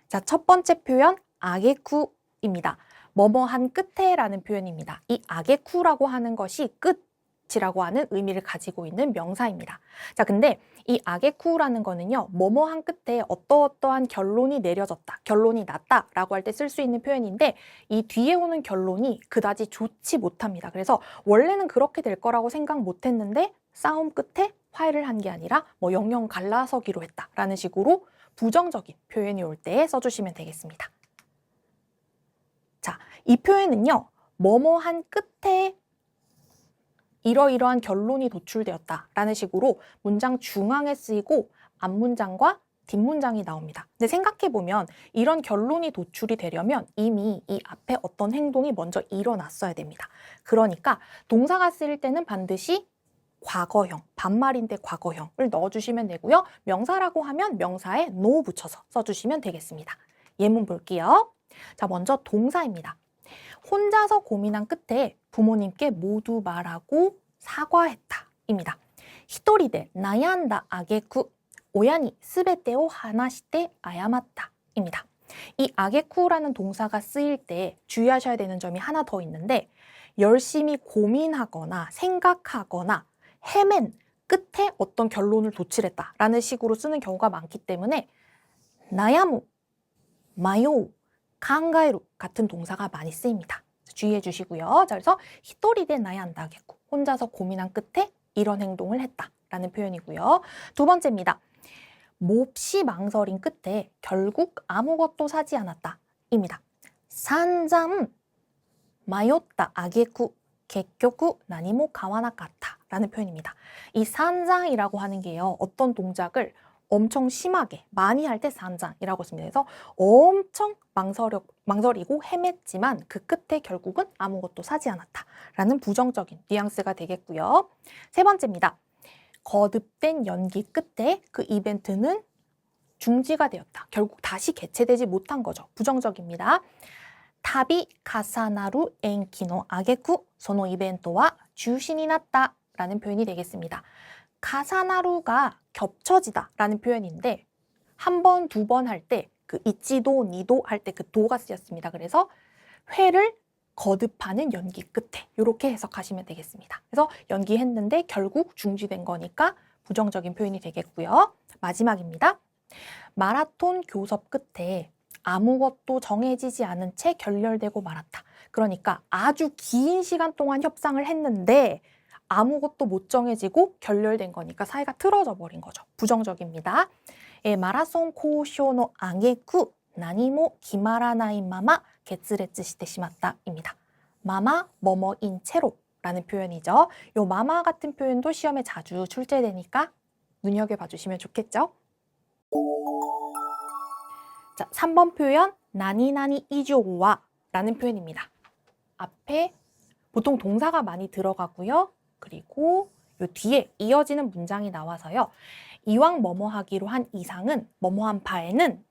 자, 첫 번째 표현 아게쿠입니다. 뭐뭐한 끝에 라는 표현입니다. 이 아게쿠라고 하는 것이 끝이라고 하는 의미를 가지고 있는 명사입니다. 자, 근데 이 아게쿠라는 거는요, 뭐뭐한 끝에 어떠어떠한 결론이 내려졌다, 결론이 났다 라고 할 때 쓸 수 있는 표현인데, 이 뒤에 오는 결론이 그다지 좋지 못합니다. 그래서 원래는 그렇게 될 거라고 생각 못 했는데 싸움 끝에 화해를 한 게 아니라 뭐 영영 갈라서기로 했다 라는 식으로 부정적인 표현이 올 때 써주시면 되겠습니다. 자, 이 표현은요, 뭐뭐한 끝에 이러이러한 결론이 도출되었다 라는 식으로 문장 중앙에 쓰이고 앞문장과 뒷문장이 나옵니다. 근데 생각해보면 이런 결론이 도출이 되려면 이미 이 앞에 어떤 행동이 먼저 일어났어야 됩니다. 그러니까 동사가 쓰일 때는 반드시 과거형, 반말인데 과거형을 넣어주시면 되고요. 명사라고 하면 명사에 no 붙여서 써주시면 되겠습니다. 예문 볼게요. 자, 먼저 동사입니다. 혼자서 고민한 끝에 부모님께 모두 말하고 사과했다 입니다. 히토리데 나얀다 아게쿠 오야니 스베테오 하나시테 아야마타 입니다. 이 아게쿠라는 동사가 쓰일 때 주의하셔야 되는 점이 하나 더 있는데, 열심히 고민하거나 생각하거나 헤맨 끝에 어떤 결론을 도출했다라는 식으로 쓰는 경우가 많기 때문에 나야무, 마요우, 칸가에루 같은 동사가 많이 쓰입니다. 주의해 주시고요. 자, 그래서 히토리데 나얀다겠고 혼자서 고민한 끝에 이런 행동을 했다라는 표현이고요. 두 번째입니다. 몹시 망설인 끝에 결국 아무것도 사지 않았다입니다. 산잠 마요타 아게쿠結局 何も 買わなかった라는 표현입니다. 이 산장이라고 하는 게요, 어떤 동작을 엄청 심하게 많이 할 때 산장이라고 씁니다. 그래서 엄청 망설이고 헤맸지만 그 끝에 결국은 아무것도 사지 않았다라는 부정적인 뉘앙스가 되겠고요. 세 번째입니다. 거듭된 연기 끝에 그 이벤트는 중지가 되었다. 결국 다시 개최되지 못한 거죠. 부정적입니다. 타비 가사나루 엔키노 아게쿠 소노 이벤트와 주신이 났다 라는 표현이 되겠습니다. 가사나루가 겹쳐지다 라는 표현인데, 한 번, 두 번 할 때 그 이치도, 니도 할 때 그 도가 쓰였습니다. 그래서 회를 거듭하는 연기 끝에 이렇게 해석하시면 되겠습니다. 그래서 연기했는데 결국 중지된 거니까 부정적인 표현이 되겠고요. 마지막입니다. 마라톤 교섭 끝에 아무것도 정해지지 않은 채 결렬되고 말았다. 그러니까 아주 긴 시간 동안 협상을 했는데 아무것도 못 정해지고 결렬된 거니까 사이가 틀어져 버린 거죠. 부정적입니다. 마라톤 고쇼노 아게쿠 나니모 기마라나이 마마 게츠레츠 시테 시마타입니다. 마마 뭐뭐인 채로 라는 표현이죠. 요 마마 같은 표현도 시험에 자주 출제되니까 눈여겨봐 주시면 좋겠죠. 자, 3번 표현 나니나니 이조와 라는 표현입니다. 앞에 보통 동사가 많이 들어가고요. 그리고 요 뒤에 이어지는 문장이 나와서요. 이왕 뭐뭐 하기로 한 이상은 뭐뭐한 바에는,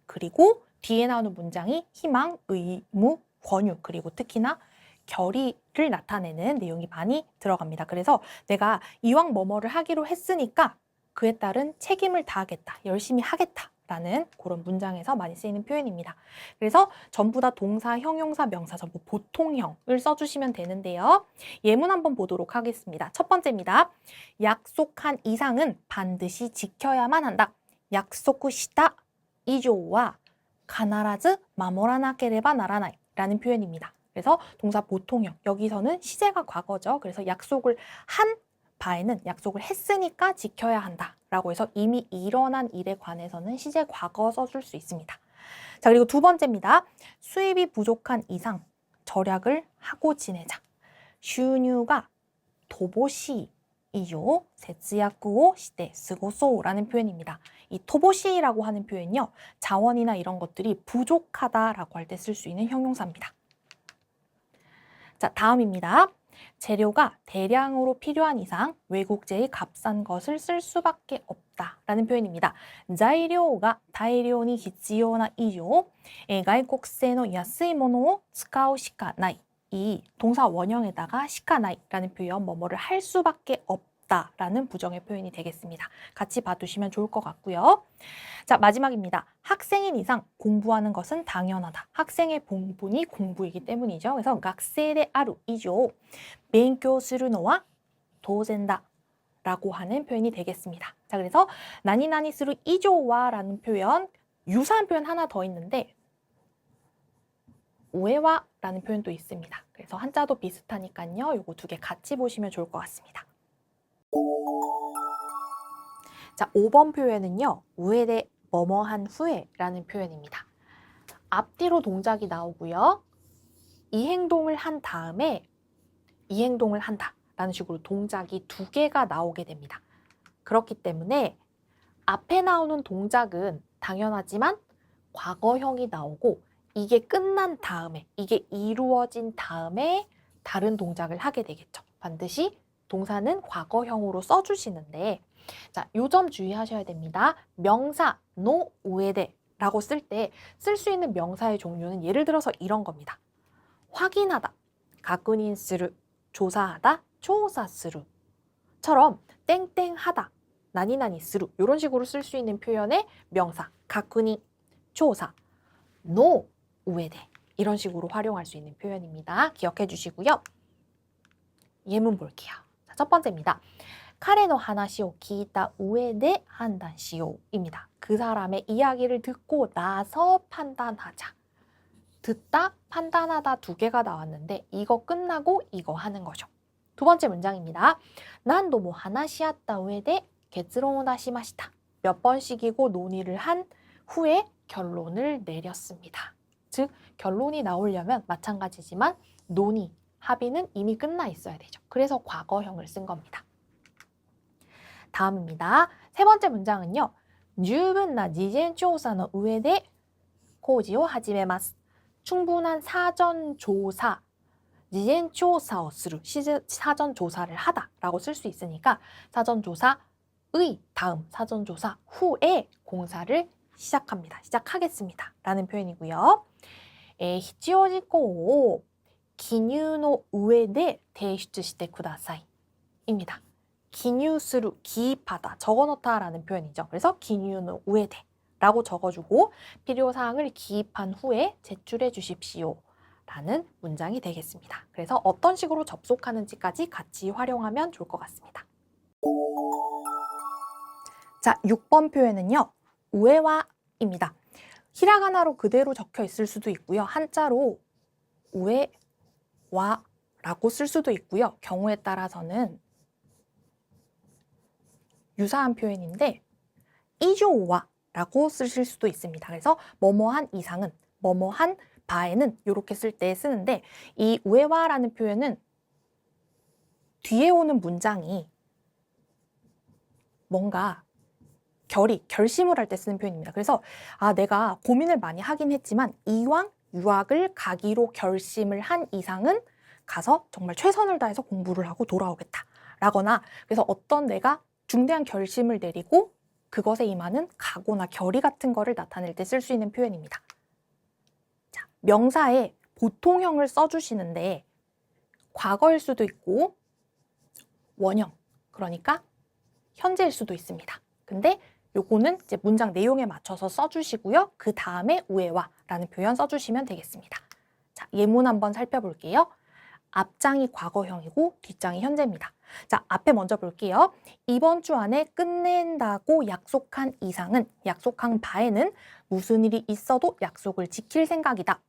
그리고 뒤에 나오는 문장이 희망, 의무, 권유, 그리고 특히나 결의를 나타내는 내용이 많이 들어갑니다. 그래서 내가 이왕 뭐뭐를 하기로 했으니까 그에 따른 책임을 다하겠다, 열심히 하겠다 라는 그런 문장에서 많이 쓰이는 표현입니다. 그래서 전부 다 동사, 형용사, 명사 전부 보통형을 써주시면 되는데요. 예문 한번 보도록 하겠습니다. 첫 번째입니다. 약속한 이상은 반드시 지켜야만 한다. 약속시다 이조와 가나라즈 마모라나케레바 나라나이 라는 표현입니다. 그래서 동사 보통형, 여기서는 시제가 과거죠. 그래서 약속을 한 바에는 약속을 했으니까 지켜야 한다 라고 해서 이미 일어난 일에 관해서는 시제 과거 써줄 수 있습니다. 자, 그리고 두 번째입니다. 수입이 부족한 이상 절약을 하고 지내자.収入가 토보시이요節約をして過ごそう라는 표현입니다. 이 토보시라고 하는 표현이요, 자원이나 이런 것들이 부족하다라고 할 때 쓸 수 있는 형용사입니다. 자, 다음입니다. 재료가 대량으로 필요한 이상 외국제의 값싼 것을 쓸 수밖에 없다라는 표현입니다. 材料が大量に必要な以上、外国製の安いものを使うしかない. 이 동사 원형에다가 시카나이라는 표현, 뭐뭐를 할 수밖에 없다라는 부정의 표현이 되겠습니다. 같이 봐두시면 좋을 것 같고요. 자, 마지막입니다. 학생인 이상 공부하는 것은 당연하다. 학생의 본분이 공부이기 때문이죠. 그래서 학생의 아루 이죠. 勉強するのは当然だ라고 하는 표현이 되겠습니다. 자, 그래서 나니나니 스루 이조와 라는 표현, 유사한 표현 하나 더 있는데 우에와 라는 표현도 있습니다. 그래서 한자도 비슷하니까요. 요거 두 개 같이 보시면 좋을 것 같습니다. 자, 5번 표현은요. 우에대 뭐뭐한 후에 라는 표현입니다. 앞뒤로 동작이 나오고요. 이 행동을 한 다음에 이 행동을 한다 라는 식으로 동작이 두 개가 나오게 됩니다. 그렇기 때문에 앞에 나오는 동작은 당연하지만 과거형이 나오고 이게 끝난 다음에, 이게 이루어진 다음에 다른 동작을 하게 되겠죠. 반드시 동사는 과거형으로 써주시는데, 자, 요 점 주의하셔야 됩니다. 명사, 노, 우에데 라고 쓸 때 쓸 수 있는 명사의 종류는 예를 들어서 이런 겁니다. 확인하다, 가쿠닌스루, 조사하다, 조사스루 처럼 땡땡하다, 나니나니스루 이런 식으로 쓸 수 있는 표현의 명사, 가쿠니, 조사, 노, 우에데 이런 식으로 활용할 수 있는 표현입니다. 기억해 주시고요. 예문 볼게요. 자, 첫 번째입니다. 彼の話を聞いた上で判断しよう입니다. 그 사람의 이야기를 듣고 나서 판단하자. 듣다, 판단하다 두 개가 나왔는데 이거 끝나고 이거 하는 거죠. 두 번째 문장입니다. 何度も話し合った上で結論を出しました. 몇 번씩이고 논의를 한 후에 결론을 내렸습니다. 즉 결론이 나오려면 마찬가지지만 논의, 합의는 이미 끝나 있어야 되죠. 그래서 과거형을 쓴 겁니다. 다음입니다. 세 번째 문장은요. 十分な事前調査の上で工事を始めます. 충분한 사전 조사, 事前調査をする, 사전 조사를 하다라고 쓸 수 있으니까 사전 조사의 다음, 사전 조사 후에 공사를 시작합니다. 시작하겠습니다. 라는 표현이고요. 必要事項を記入の上で提出してください. 입니다. 기뉴스루, 기입하다, 적어놓다라는 표현이죠. 그래서 기뉴노 우에데 라고 적어주고 필요사항을 기입한 후에 제출해 주십시오 라는 문장이 되겠습니다. 그래서 어떤 식으로 접속하는지까지 같이 활용하면 좋을 것 같습니다. 자, 6번 표현은요. 우에와입니다. 히라가나로 그대로 적혀 있을 수도 있고요. 한자로 우에와라고 쓸 수도 있고요. 경우에 따라서는 유사한 표현인데 이조와 라고 쓰실 수도 있습니다. 그래서 뭐뭐한 이상은, 뭐뭐한 바에는 이렇게 쓸 때 쓰는데 이 우에와라는 표현은 뒤에 오는 문장이 뭔가 결심을 할 때 쓰는 표현입니다. 그래서 내가 고민을 많이 하긴 했지만 이왕 유학을 가기로 결심을 한 이상은 가서 정말 최선을 다해서 공부를 하고 돌아오겠다 라거나 그래서 어떤 내가 중대한 결심을 내리고 그것에 임하는 각오나 결의 같은 거를 나타낼 때 쓸 수 있는 표현입니다. 자, 명사에 보통형을 써주시는데 과거일 수도 있고 원형, 그러니까 현재일 수도 있습니다. 근데 요거는 이제 문장 내용에 맞춰서 써주시고요. 그 다음에 우에와 라는 표현 써주시면 되겠습니다. 자, 예문 한번 살펴볼게요. 앞장이 과거형이고 뒷장이 현재입니다. 자, 앞에 먼저 볼게요. 이번 주 안에 끝낸다고 약속한 이상은, 약속한 바에는 무슨 일이 있어도 약속을 지킬 생각이다.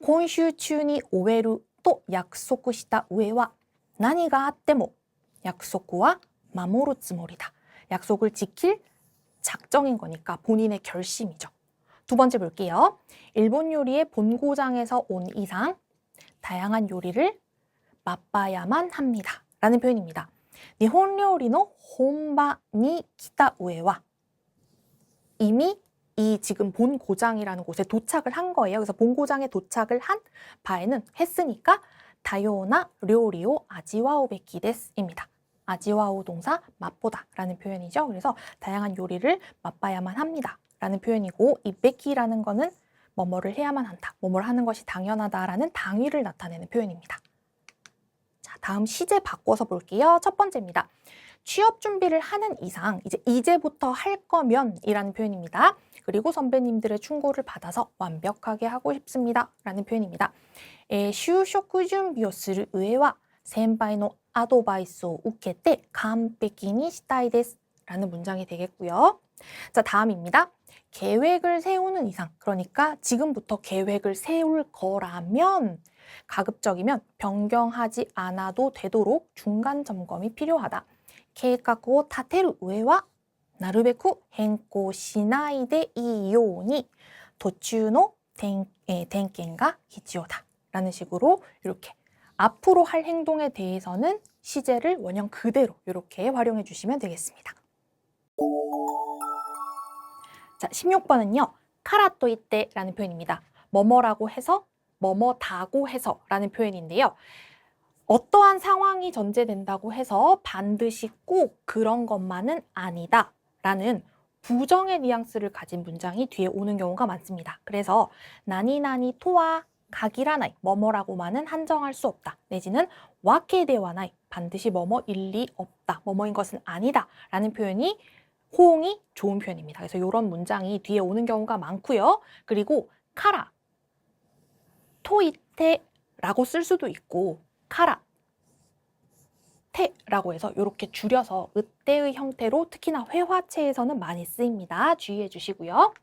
今週中に終えると約束した上は何があっても約束は守るつもりだ. 약속을 지킬 작정인 거니까 본인의 결심이죠. 두 번째 볼게요. 일본 요리의 본고장에서 온 이상 다양한 요리를 맛봐야만 합니다. 라는 표현입니다. 일본 요리의 본반이 기타 우에와 이미 이 지금 본고장이라는 곳에 도착을 한 거예요. 그래서 본고장에 도착을 한 바에는 했으니까 다요나 료리오 아지와오 베키 데스입니다. 아지와오 동사 맛보다 라는 표현이죠. 그래서 다양한 요리를 맛봐야만 합니다. 라는 표현이고 이 베키라는 거는 뭐뭐를 해야만 한다. 뭐뭐를 하는 것이 당연하다라는 당위를 나타내는 표현입니다. 자, 다음 시제 바꿔서 볼게요. 첫 번째입니다. 취업 준비를 하는 이상 이제부터 할 거면 이라는 표현입니다. 그리고 선배님들의 충고를 받아서 완벽하게 하고 싶습니다 라는 표현입니다. 就職準備をする上は先輩のアドバイスを受けて完璧にしたいです라는 문장이 되겠고요. 자, 다음입니다. 계획을 세우는 이상, 그러니까 지금부터 계획을 세울 거라면 가급적이면 변경하지 않아도 되도록 중간 점검이 필요하다. 計画を立てる上はなるべく変更しないでいいように途中の点検が必要だ. 라는 식으로 이렇게 앞으로 할 행동에 대해서는 시제를 원형 그대로 이렇게 활용해 주시면 되겠습니다. 자, 16번은요. 카라또 이때라는 표현입니다. 뭐뭐라고 해서, 뭐뭐다고 해서 라는 표현인데요. 어떠한 상황이 전제된다고 해서 반드시 꼭 그런 것만은 아니다 라는 부정의 뉘앙스를 가진 문장이 뒤에 오는 경우가 많습니다. 그래서 나니나니 토와 가기라나이, 뭐뭐라고만은 한정할 수 없다. 내지는 와케데와나이, 반드시 뭐뭐일 리 없다. 뭐뭐인 것은 아니다. 라는 표현이 호응이 좋은 표현입니다. 그래서 이런 문장이 뒤에 오는 경우가 많고요. 그리고 카라, 토이테라고 쓸 수도 있고 카라, 테라고 해서 이렇게 줄여서 으때의 형태로 특히나 회화체에서는 많이 쓰입니다. 주의해 주시고요.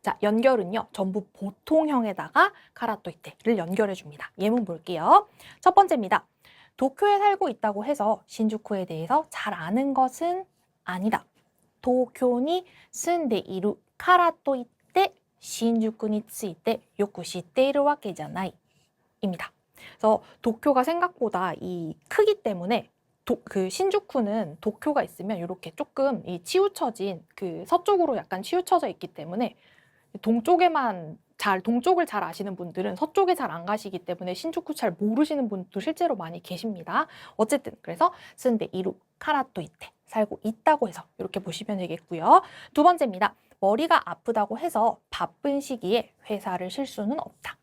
자, 연결은요. 전부 보통형에다가 카라토이테를 연결해 줍니다. 예문 볼게요. 첫 번째입니다. 도쿄에 살고 있다고 해서 신주쿠에 대해서 잘 아는 것은 아니다. 도쿄니 쓴데 이루 카라토이테 신주쿠니 쓰이테 요쿠 시테이루 와케잖아이 입니다. 그래서 도쿄가 생각보다 이 크기 때문에 그 신주쿠는 도쿄가 있으면 이렇게 조금 이 치우쳐진 그 서쪽으로 약간 치우쳐져 있기 때문에 동쪽을 잘 아시는 분들은 서쪽에 잘 안 가시기 때문에 신주쿠 잘 모르시는 분도 실제로 많이 계십니다. 어쨌든 그래서 쓴데 이루 카라토이테 살고 있다고 해서 이렇게 보시면 되겠고요. 두 번째입니다. 머리가 아프다고 해서 바쁜 시기에 회사를 쉴 수는 없다.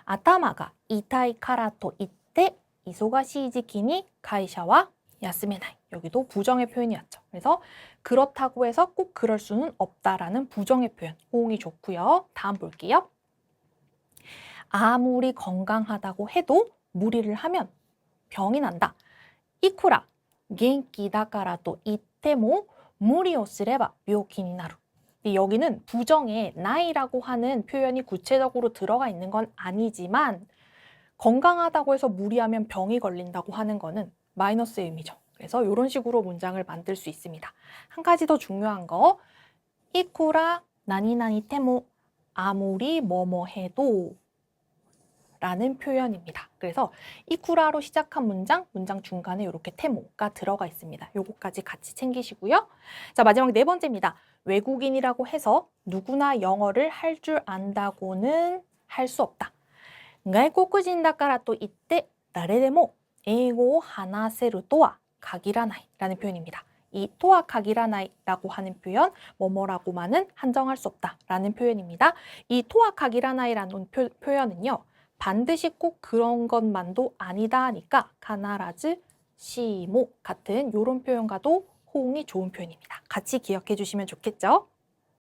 아타마가 이타이 카라토이테 이소가시 지키니 가이샤와 야스메나이. 여기도 부정의 표현이었죠. 그래서 그렇다고 해서 꼭 그럴 수는 없다라는 부정의 표현, 호응이 좋고요. 다음 볼게요. 아무리 건강하다고 해도 무리를 하면 병이 난다. 이쿠라 겐키 다카라도 이테모 무리をすれば病気になる. 여기는 부정의 나이라고 하는 표현이 구체적으로 들어가 있는 건 아니지만 건강하다고 해서 무리하면 병이 걸린다고 하는 거는 마이너스의 의미죠. 그래서 이런 식으로 문장을 만들 수 있습니다. 한 가지 더 중요한 거, 이쿠라 나니나니 테모 아무리 뭐뭐 해도 라는 표현입니다. 그래서 이쿠라로 시작한 문장 중간에 이렇게 테모가 들어가 있습니다. 요거까지 같이 챙기시고요. 자, 마지막 네 번째입니다. 외국인이라고 해서 누구나 영어를 할 줄 안다고는 할 수 없다. 外国人だからといって誰でも英語を話せるとは限らない라는 표현입니다. 이 토와 가기라나이라고 하는 표현, 뭐뭐라고만은 한정할 수 없다라는 표현입니다. 이 토와 가기라나이라는 표현은요. 반드시 꼭 그런 것만도 아니다 하니까 가나라즈, 시모 같은 이런 표현과도 호응이 좋은 표현입니다. 같이 기억해 주시면 좋겠죠?